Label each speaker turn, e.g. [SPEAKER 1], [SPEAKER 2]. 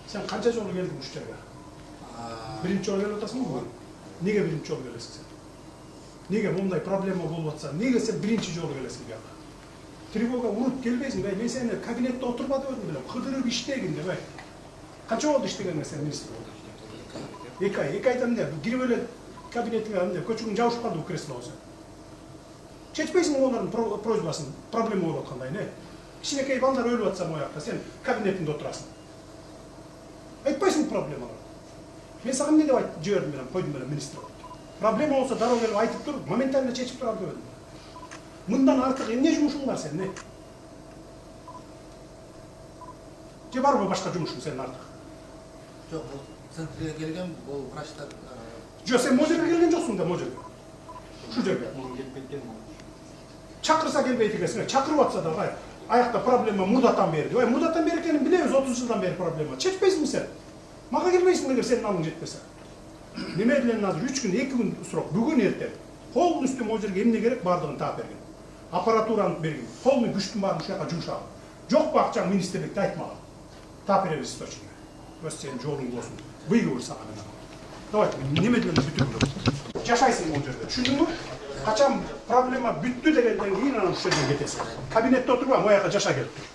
[SPEAKER 1] Sen kança жолу келдің ушул жерге? Биринчи жолу келип атасың бүгүн? Неге биринчи жолу келесиң сен? Неге мындай проблема болуп атса, неге сен биринчи жолу келесиң бияка? Тревога уруп келбейсиң бе? Мен сени кабинетте отурбадып өдүм белем. Кыдырып иштегин деп ай. Канча болду иштегениңе сен министр болдуң? 2 ай. 2 айдан эмне? Кирип эле кабинетиңе эмне? Көчүгүң жабышып калдыбы креслого сен? Чечпейсиң олардын просьбасын, проблема болуп аткандай, не? Кичинекей балдар өлүп атса моякта, сен кабинетинде отурасың. Айтпайсың проблемаларды. Мен сага эмне деп айтып жибердим менен, койдум менен министр. Проблема болсо дароо келип айтып тур, моментально чечип турам дебедим. Мындан артык эмне жумушуң бар сен, не? Же барбы башка жумушуң сенин артык?
[SPEAKER 2] Жок, бул центрге келген, бул врачтар.
[SPEAKER 1] Жок, сен могу жерге келген жоксуң да, могу жерге. Ушул жерге. Чакырса келбейт экенсиң, чакырып атса да, аякта проблема мурдатан бери. Ой, мурдатан бери экенин билебиз, 30 жылдан бери проблема. Чечпейсиңби сен? Мага келбейсиң эгер сенин алың жетпесе. Немедленно азыр 3 күн, 2 күн срок, бүгүн эртең. Полностью могу жерге эмне керек бардыгын таап берген. Аппаратураны берген. Полный күчтүн баарын ушул жака жумшагын. Жокпу акчаң министрликте айт мага. Таап беребиз источник. Өз сенин жолуң болсун. Выговор сага менен. Давай, немедленно бүтүрүп. Жашайсың могу жерде. Түшүндүңбү? Качан проблема бүттү дегенден кийин анан ушул жерден кетесиң. Кабинетте отурба, мояка жаша келип тур.